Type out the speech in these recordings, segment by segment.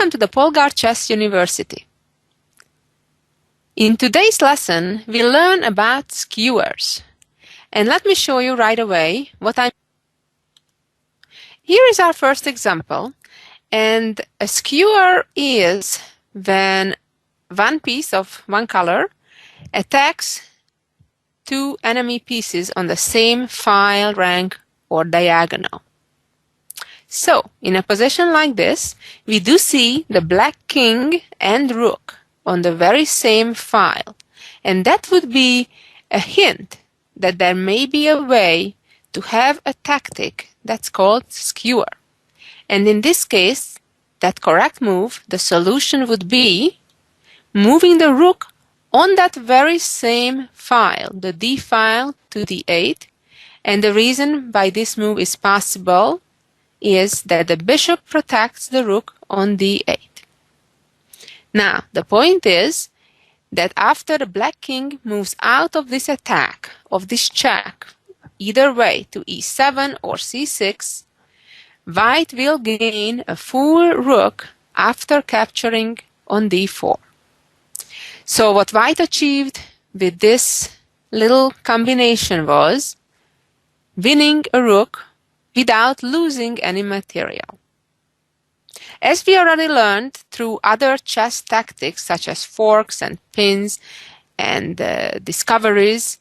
Welcome to the Polgar Chess University. In today's lesson, we'll learn about skewers. And let me show you right away what I mean. Here is our first example. And a skewer is when one piece of one color attacks two enemy pieces on the same file, rank, or diagonal. So, in a position like this, we do see the black king and rook on the very same file. And that would be a hint that there may be a way to have a tactic that's called skewer. And in this case, that correct move, the solution would be moving the rook on that very same file, the D file, to D8. And the reason why this move is possible is that the bishop protects the rook on D8. Now, the point is that after the black king moves out of this attack, of this check, either way to E7 or C6, white will gain a full rook after capturing on D4. So what white achieved with this little combination was winning a rook without losing any material. As we already learned through other chess tactics such as forks and pins and discoveries,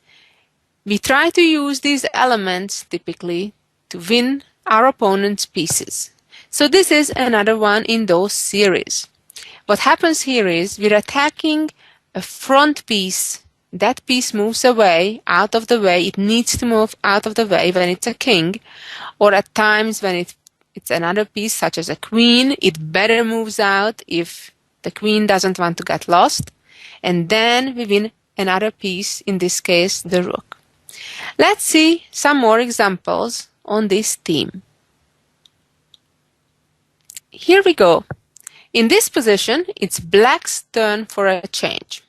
we try to use these elements typically to win our opponent's pieces. So this is another one in those series. What happens here is we're attacking a front piece. That piece moves away, out of the way. It needs to move out of the way when it's a king, or at times when it's another piece such as a queen, it better moves out if the queen doesn't want to get lost. And then we win another piece, in this case the rook. Let's see some more examples on this theme. Here we go. In this position, it's black's turn for a change.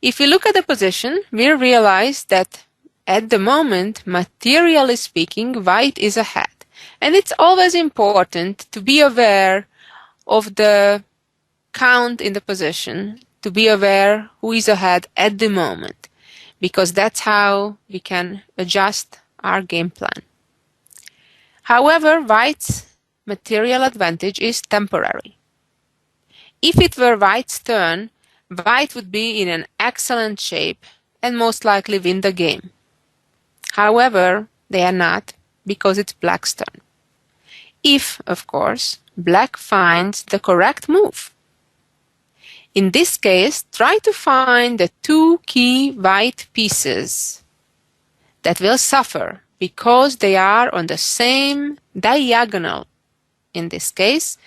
If we look at the position, we realize that at the moment, materially speaking, white is ahead. And it's always important to be aware of the count in the position, to be aware who is ahead at the moment, because that's how we can adjust our game plan. However, white's material advantage is temporary. If it were white's turn, white would be in an excellent shape and most likely win the game. However, they are not, because it's black's turn. If, of course, black finds the correct move. In this case, try to find the two key white pieces that will suffer because they are on the same diagonal. In this case,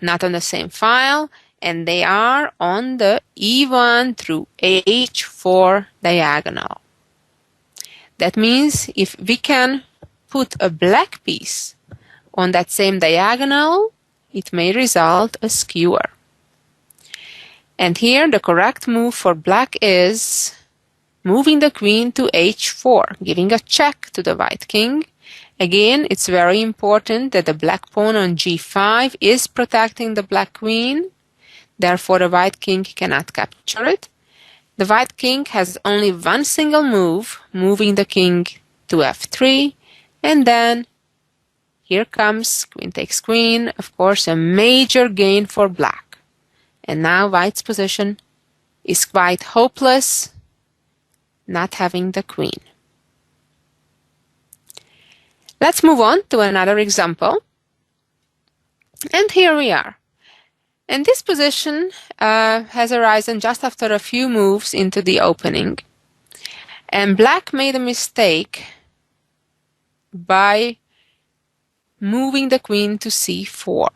not on the same file, and they are on the E1 through H4 diagonal. That means if we can put a black piece on that same diagonal, it may result a skewer. And here the correct move for black is moving the queen to H4, giving a check to the white king. Again, it's very important that the black pawn on G5 is protecting the black queen. Therefore, the white king cannot capture it. The white king has only one single move, moving the king to F3. And then here comes queen takes queen, of course, a major gain for black. And now white's position is quite hopeless, not having the queen. Let's move on to another example. And here we are. And this position has arisen just after a few moves into the opening. And black made a mistake by moving the queen to C4.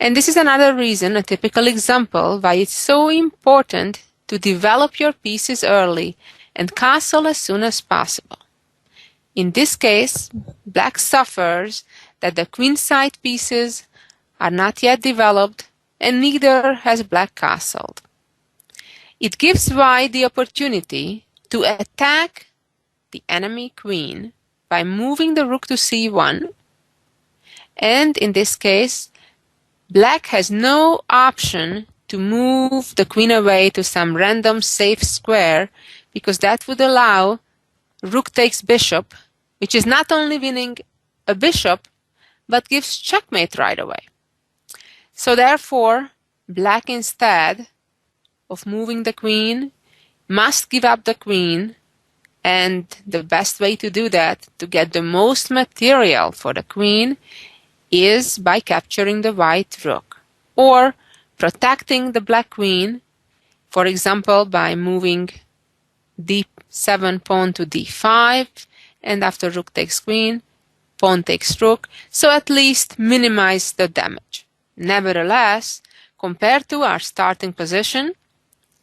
And this is another reason, a typical example, why it's so important to develop your pieces early and castle as soon as possible. In this case, black suffers that the queenside pieces are not yet developed, and neither has black castled. It gives white the opportunity to attack the enemy queen by moving the rook to C1, and in this case, Black has no option to move the queen away to some random safe square, because that would allow rook takes bishop, which is not only winning a bishop, but gives checkmate right away. So therefore, black, instead of moving the queen, must give up the queen, and the best way to do that, to get the most material for the queen, is by capturing the white rook, or protecting the black queen, for example, by moving d7 pawn to d5, and after rook takes queen, pawn takes rook, so at least minimize the damage. Nevertheless, compared to our starting position,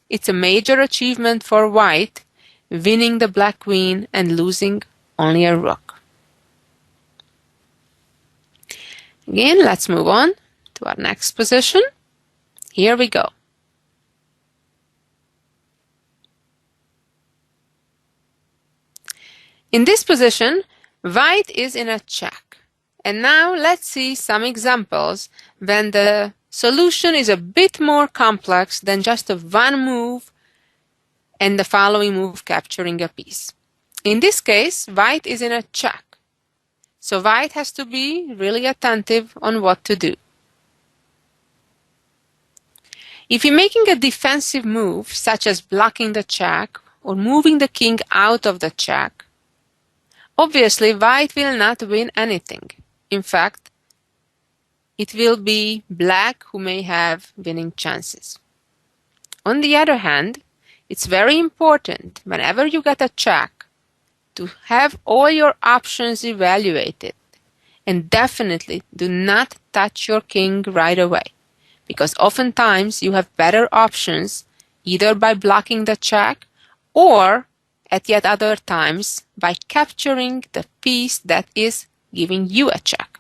it's a major achievement for white, winning the black queen and losing only a rook. Again, let's move on to our next position. Here we go. In this position, white is in a check. And now let's see some examples when the solution is a bit more complex than just a one move and the following move capturing a piece. In this case, white is in a check. So white has to be really attentive on what to do. If you're making a defensive move, such as blocking the check or moving the king out of the check, obviously white will not win anything. In fact, it will be black who may have winning chances. On the other hand, it's very important whenever you get a check to have all your options evaluated, and definitely do not touch your king right away, because oftentimes you have better options either by blocking the check or at yet other times by capturing the piece that is giving you a check.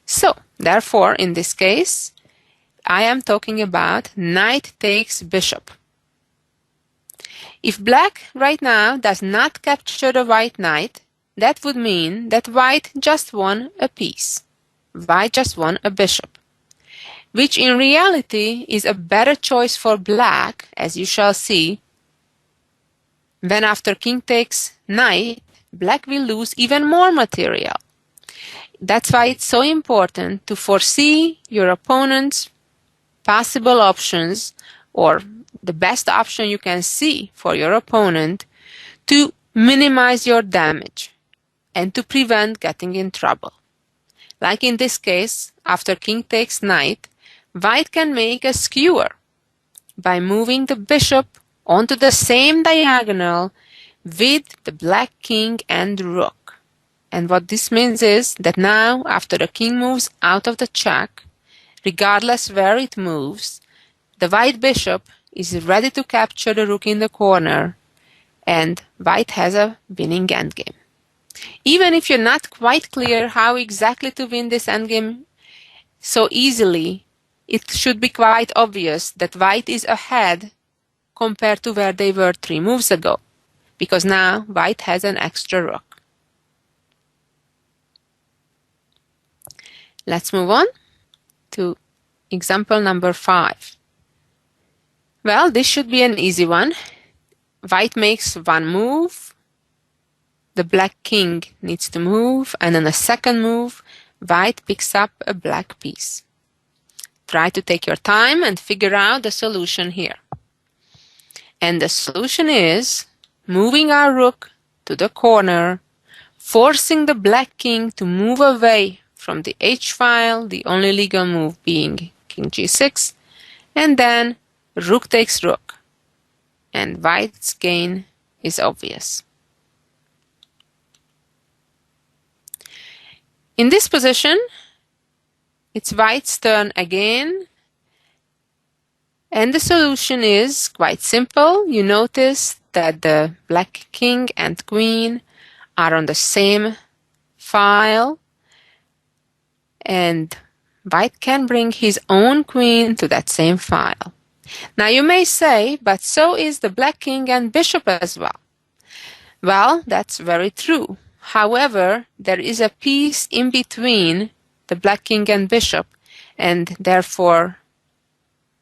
So, therefore, in this case, I am talking about knight takes bishop. If black right now does not capture the white knight, that would mean that white just won a piece. White just won a bishop, which in reality is a better choice for black, as you shall see. When after king takes knight, black will lose even more material. That's why it's so important to foresee your opponent's possible options, or the best option you can see for your opponent, to minimize your damage and to prevent getting in trouble. Like in this case, after king takes knight, white can make a skewer by moving the bishop onto the same diagonal with the black king and rook. And what this means is that now, after the king moves out of the check, regardless where it moves, the white bishop is ready to capture the rook in the corner, and white has a winning endgame. Even if you're not quite clear how exactly to win this endgame so easily, it should be quite obvious that white is ahead compared to where they were 3 moves ago, because now white has an extra rook. Let's move on to example number 5. Well, this should be an easy one. White makes one move, the black king needs to move, and on a second move, white picks up a black piece. Try to take your time and figure out the solution here. And the solution is moving our rook to the corner, forcing the black king to move away from the h-file, the only legal move being king g6, and then rook takes rook, and white's gain is obvious. In this position, it's white's turn again, and the solution is quite simple. You notice that the black king and queen are on the same file, and white can bring his own queen to that same file. Now you may say, but so is the black king and bishop as well. Well, that's very true. However, there is a piece in between the black king and bishop, and therefore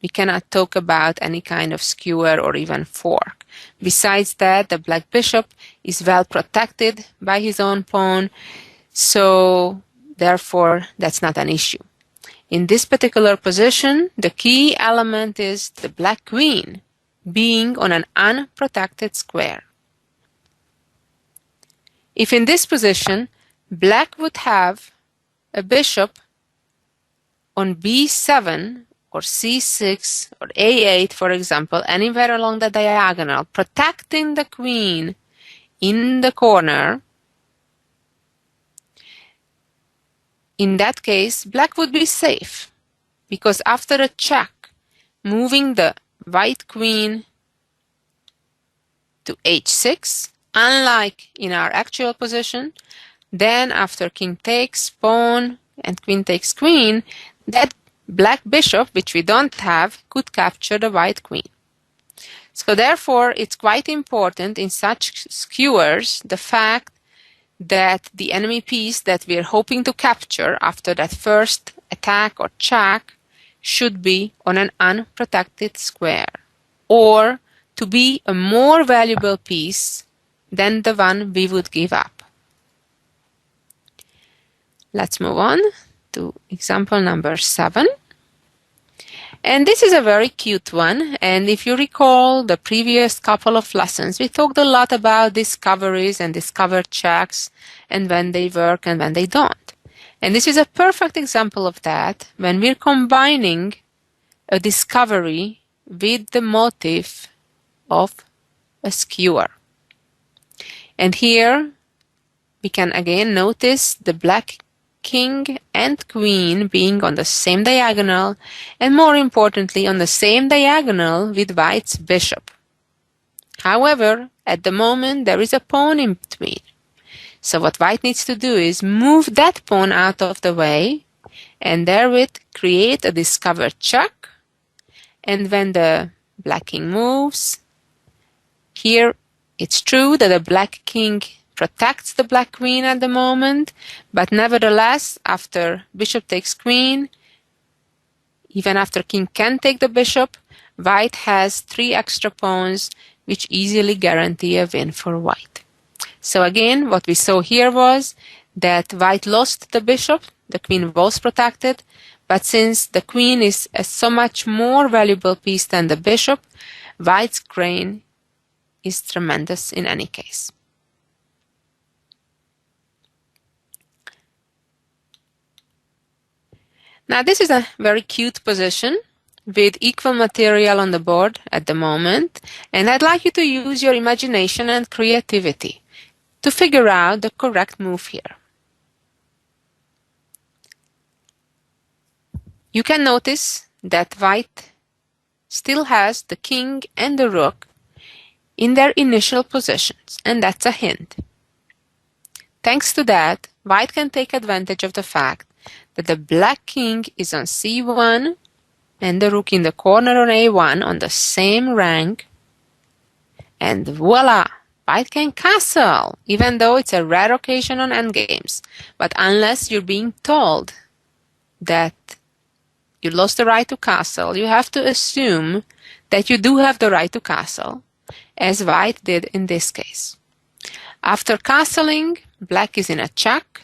we cannot talk about any kind of skewer or even fork. Besides that, the black bishop is well protected by his own pawn, so therefore that's not an issue. In this particular position, the key element is the black queen being on an unprotected square. If in this position, black would have a bishop on b7 or c6 or a8, for example, anywhere along the diagonal, protecting the queen in the corner, in that case, black would be safe, because after a check, moving the white queen to h6, unlike in our actual position, then after king takes pawn and queen takes queen, that black bishop, which we don't have, could capture the white queen. So therefore, it's quite important in such skewers the fact that the enemy piece that we're hoping to capture after that first attack or check should be on an unprotected square, or to be a more valuable piece than the one we would give up. Let's move on to example number 7. And this is a very cute one, and if you recall the previous couple of lessons, we talked a lot about discoveries and discover checks and when they work and when they don't. And this is a perfect example of that when we're combining a discovery with the motive of a skewer. And here we can again notice the black king and queen being on the same diagonal, and more importantly on the same diagonal with white's bishop. However, at the moment there is a pawn in between. So what white needs to do is move that pawn out of the way and therewith create a discovered check. And when the black king moves, here it's true that the black king protects the black queen at the moment, but nevertheless, after bishop takes queen, even after king can take the bishop, white has 3 extra pawns which easily guarantee a win for white. So again, what we saw here was that white lost the bishop, the queen was protected, but since the queen is a so much more valuable piece than the bishop, white's gain is tremendous in any case. Now this is a very cute position with equal material on the board at the moment, and I'd like you to use your imagination and creativity to figure out the correct move here. You can notice that white still has the king and the rook in their initial positions, and that's a hint. Thanks to that, white can take advantage of the fact that the black king is on c1 and the rook in the corner on a1 on the same rank, and voila, white can castle, even though it's a rare occasion on endgames. But unless you're being told that you lost the right to castle, you have to assume that you do have the right to castle, as white did in this case. After castling, black is in a check.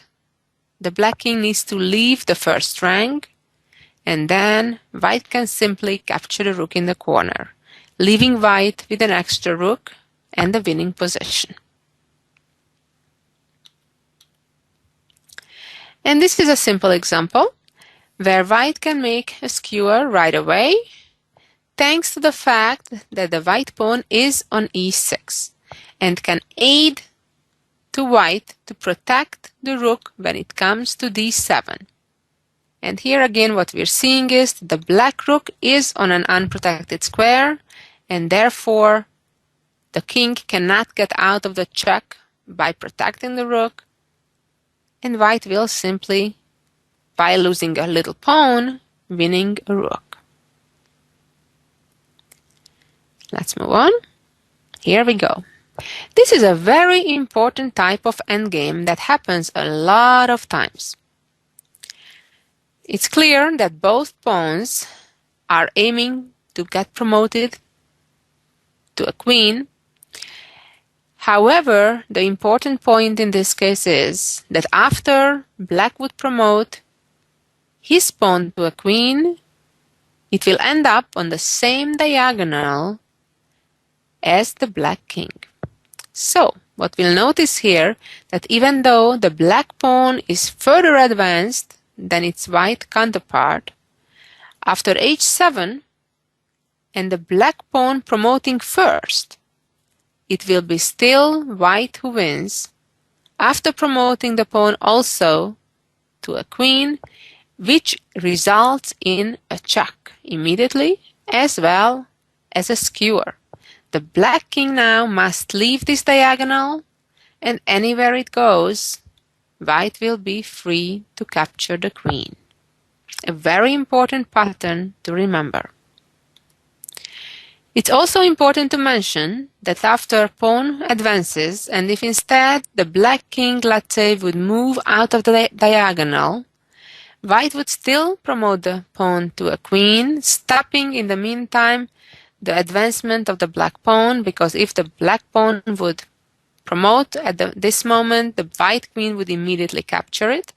The black king needs to leave the first rank, and then white can simply capture the rook in the corner, leaving white with an extra rook and the winning position. And this is a simple example where white can make a skewer right away, thanks to the fact that the white pawn is on e6 and can aid to white to protect the rook when it comes to d7. And here again what we're seeing is the black rook is on an unprotected square, and therefore the king cannot get out of the check by protecting the rook, and white will simply, by losing a little pawn, winning a rook. Let's move on. Here we go. This is a very important type of endgame that happens a lot of times. It's clear that both pawns are aiming to get promoted to a queen. However, the important point in this case is that after black would promote his pawn to a queen, it will end up on the same diagonal as the black king. So, what we'll notice here that even though the black pawn is further advanced than its white counterpart, after h7 and the black pawn promoting first, it will be still white who wins after promoting the pawn also to a queen, which results in a check immediately as well as a skewer. The black king now must leave this diagonal, and anywhere it goes, white will be free to capture the queen. A very important pattern to remember. It's also important to mention that after pawn advances, and if instead the black king, let's say, would move out of the diagonal, white would still promote the pawn to a queen, stopping in the meantime the advancement of the black pawn, because if the black pawn would promote at this moment, the white queen would immediately capture it.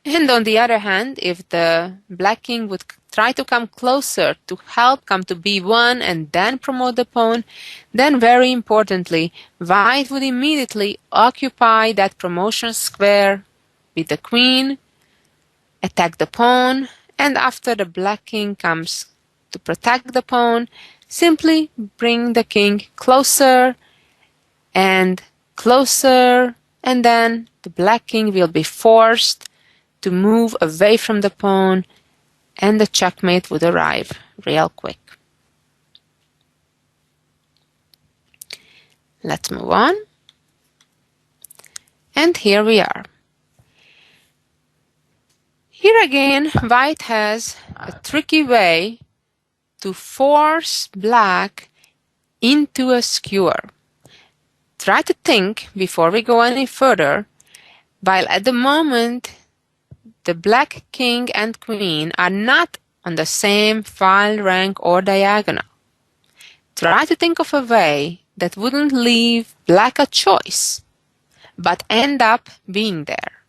And on the other hand, if the black king would try to come closer to help come to b1 and then promote the pawn, then very importantly, white would immediately occupy that promotion square with the queen, attack the pawn, and after the black king comes to protect the pawn, simply bring the king closer, and then the black king will be forced to move away from the pawn, and the checkmate would arrive real quick. Let's move on. And here we are. Here again, white has a tricky way to force black into a skewer. Try to think before we go any further, while at the moment the black king and queen are not on the same file rank or diagonal. Try to think of a way that wouldn't leave black a choice, but end up being there.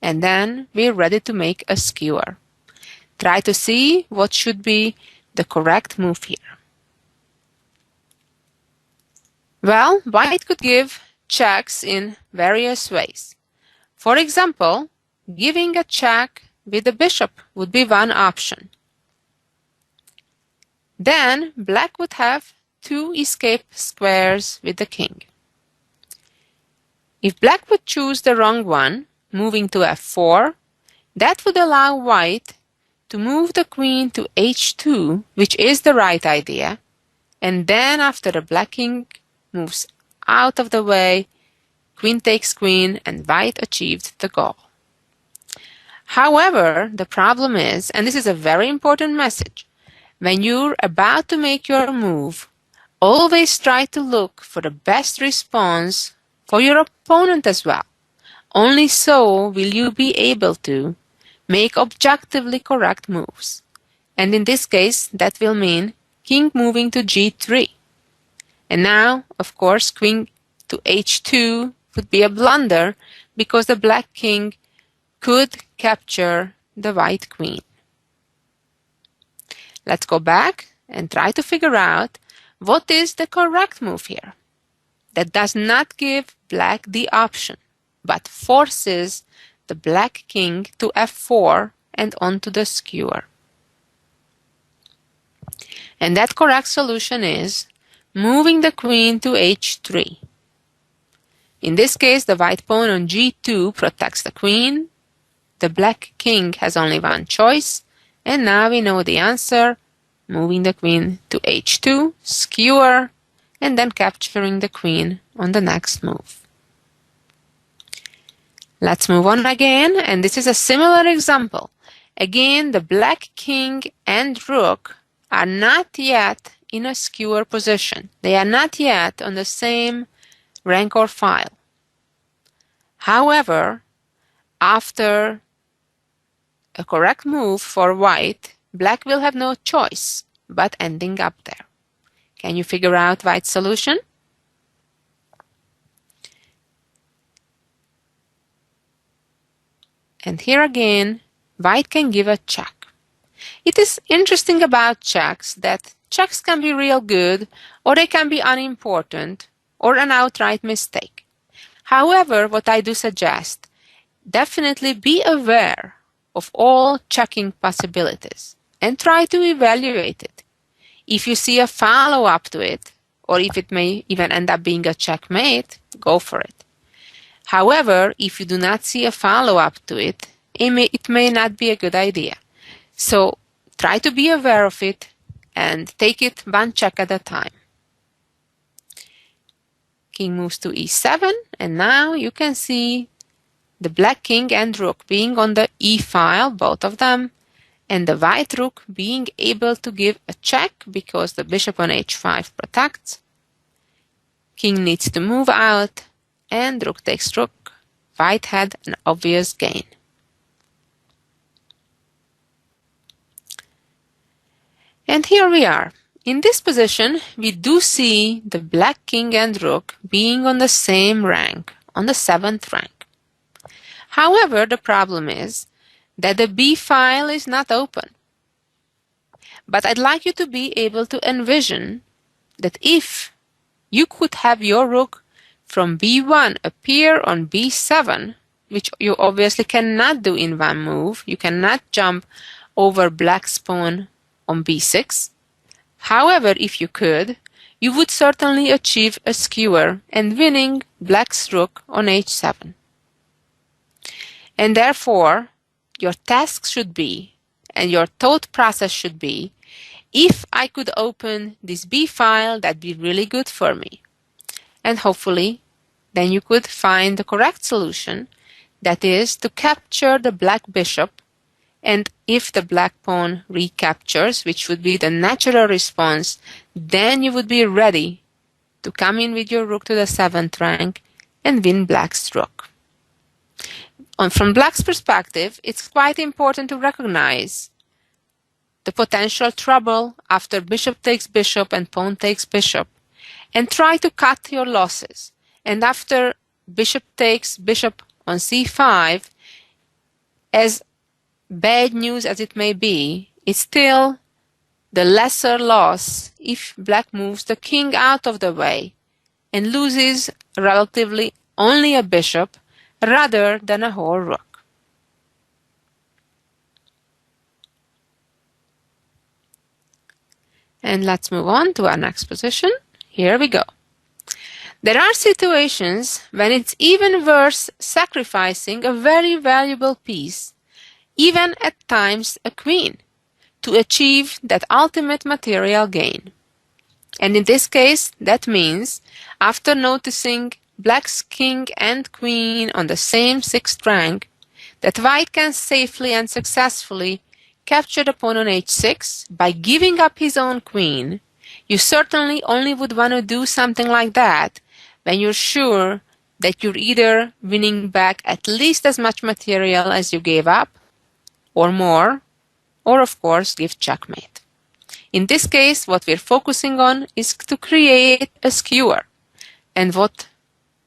And then we're ready to make a skewer. Try to see what should be the correct move here. Well, white could give checks in various ways. For example, giving a check with the bishop would be one option. Then black would have two escape squares with the king. If black would choose the wrong one, moving to f4, that would allow white to move the queen to h2, which is the right idea, and then after the black king moves out of the way, queen takes queen, and white achieved the goal. However, the problem is, and this is a very important message, when you're about to make your move, always try to look for the best response for your opponent as well. Only so will you be able to make objectively correct moves. And in this case, that will mean king moving to g3. And now, of course, queen to h2 would be a blunder because the black king could capture the white queen. Let's go back and try to figure out what is the correct move here. That does not give black the option, but forces the black king to f4 and onto the skewer. And that correct solution is moving the queen to h3. In this case, the white pawn on g2 protects the queen. The black king has only one choice, and now we know the answer, moving the queen to h2, skewer, and then capturing the queen on the next move. Let's move on again, and this is a similar example. Again, the black king and rook are not yet in a skewer position. They are not yet on the same rank or file. However, after a correct move for white, black will have no choice but ending up there. Can you figure out white's solution? And here again, white can give a check. It is interesting about checks that checks can be real good, or they can be unimportant, or an outright mistake. However, what I do suggest, definitely be aware of all checking possibilities and try to evaluate it. If you see a follow-up to it, or if it may even end up being a checkmate, go for it. However, if you do not see a follow-up to it, it may not be a good idea. So try to be aware of it and take it one check at a time. King moves to e7, and now you can see the black king and rook being on the e file, both of them, and the white rook being able to give a check because the bishop on h5 protects. King needs to move out, and rook takes rook. White had an obvious gain. And here we are. In this position, we do see the black king and rook being on the same rank, on the 7th rank. However, the problem is that the B file is not open. But I'd like you to be able to envision that if you could have your rook from B1 appear on B7, which you obviously cannot do in one move, you cannot jump over black's pawn on B6. However, if you could, you would certainly achieve a skewer and winning black's rook on h7. And therefore, your task should be, and your thought process should be, if I could open this B file, that'd be really good for me. And hopefully, then you could find the correct solution, that is to capture the black bishop, and if the black pawn recaptures, which would be the natural response, then you would be ready to come in with your rook to the 7th rank and win black's rook. From black's perspective, it's quite important to recognize the potential trouble after bishop takes bishop and pawn takes bishop, and try to cut your losses. And after bishop takes bishop on c5, as bad news as it may be, it's still the lesser loss if black moves the king out of the way and loses relatively only a bishop rather than a whole rook. And let's move on to our next position. Here we go. There are situations when it's even worth sacrificing a very valuable piece, even at times a queen, to achieve that ultimate material gain. And in this case, that means, after noticing black's king and queen on the same 6th rank, that white can safely and successfully capture the pawn on h6 by giving up his own queen. You certainly only would want to do something like that when you're sure that you're either winning back at least as much material as you gave up, or more, or of course give checkmate. In this case, what we're focusing on is to create a skewer. And what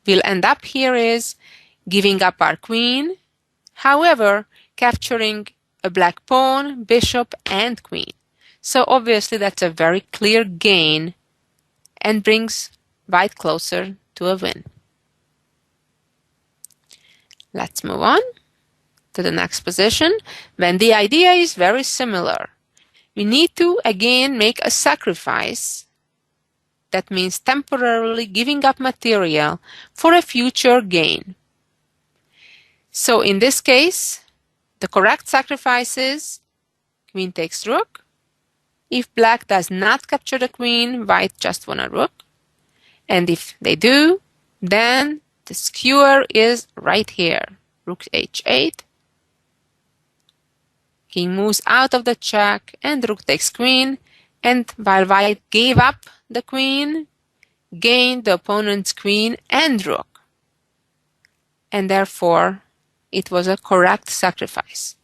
will end up here is giving up our queen, however, capturing a black pawn, bishop, and queen. So obviously that's a very clear gain and brings white closer to a win. Let's move on to the next position, when the idea is very similar. We need to again make a sacrifice. That means temporarily giving up material for a future gain. So in this case, the correct sacrifice is queen takes rook. If black does not capture the queen, white just won a rook. And if they do, then the skewer is right here. Rook h8. King moves out of the check and rook takes queen. And while white gave up the queen, gained the opponent's queen and rook. And therefore, it was a correct sacrifice.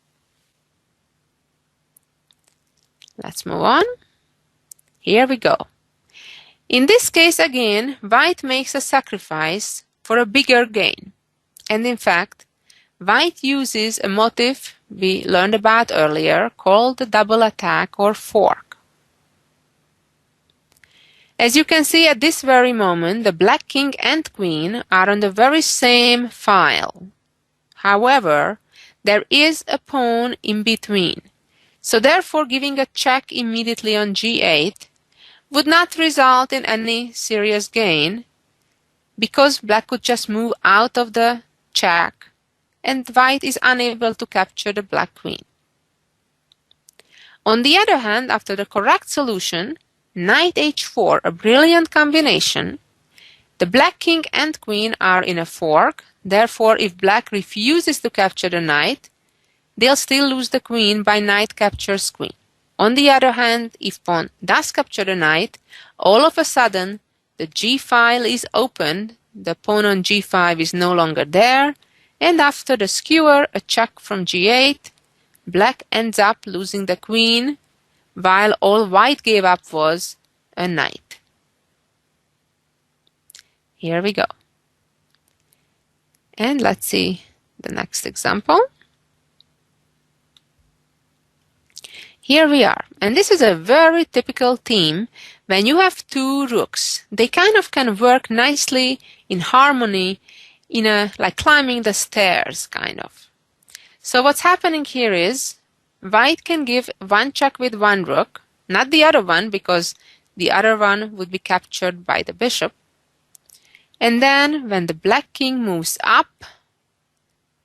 Let's move on. Here we go. In this case again, white makes a sacrifice for a bigger gain. And in fact, white uses a motive we learned about earlier called the double attack or fork. As you can see at this very moment, the black king and queen are on the very same file. However, there is a pawn in between. So therefore, giving a check immediately on g8 would not result in any serious gain because black could just move out of the check and white is unable to capture the black queen. On the other hand, after the correct solution, knight h4, a brilliant combination, the black king and queen are in a fork. Therefore, if black refuses to capture the knight, they'll still lose the queen by knight captures queen. On the other hand, if pawn does capture the knight, all of a sudden the g file is opened, the pawn on g5 is no longer there, and after the skewer, a check from g8, black ends up losing the queen, while all white gave up was a knight. Here we go. And let's see the next example. Here we are, and this is a very typical theme when you have two rooks. They kind of can work nicely in harmony in a like climbing the stairs kind of. So what's happening here is white can give one check with one rook, not the other one because the other one would be captured by the bishop. And then when the black king moves up,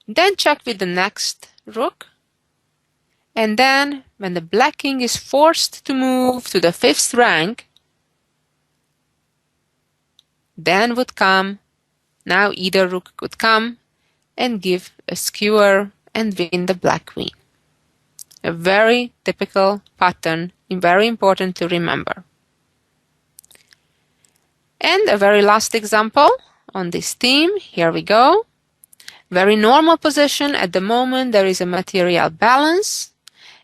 then check with the next rook. And then when the black king is forced to move to the 5th rank, then would come, now either rook could come and give a skewer and win the black queen. A very typical pattern and very important to remember. And a very last example on this theme, here we go. Very normal position at the moment, there is a material balance.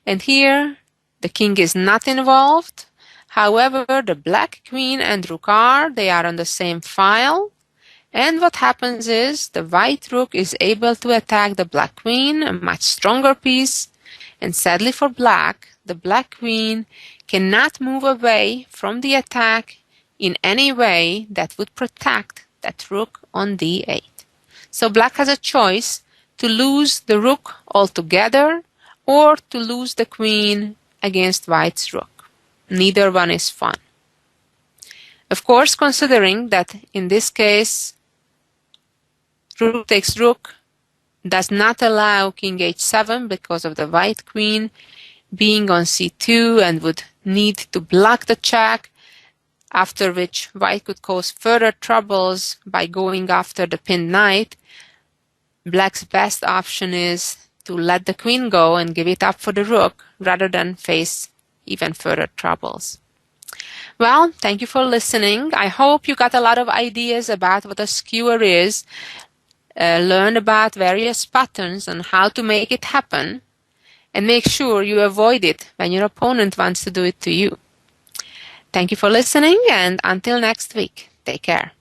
And here, the king is not involved. However, the black queen and rook are, they are on the same file. And what happens is, the white rook is able to attack the black queen, a much stronger piece. And sadly for black, the black queen cannot move away from the attack in any way that would protect that rook on d8. So black has a choice to lose the rook altogether or to lose the queen against white's rook. Neither one is fun. Of course, considering that in this case, rook takes rook does not allow king h7 because of the white queen being on c2 and would need to block the check, after which white could cause further troubles by going after the pinned knight. Black's best option is to let the queen go and give it up for the rook rather than face even further troubles. Well, thank you for listening. I hope you got a lot of ideas about what a skewer is, learned about various patterns and how to make it happen, and make sure you avoid it when your opponent wants to do it to you. Thank you for listening, and until next week, take care.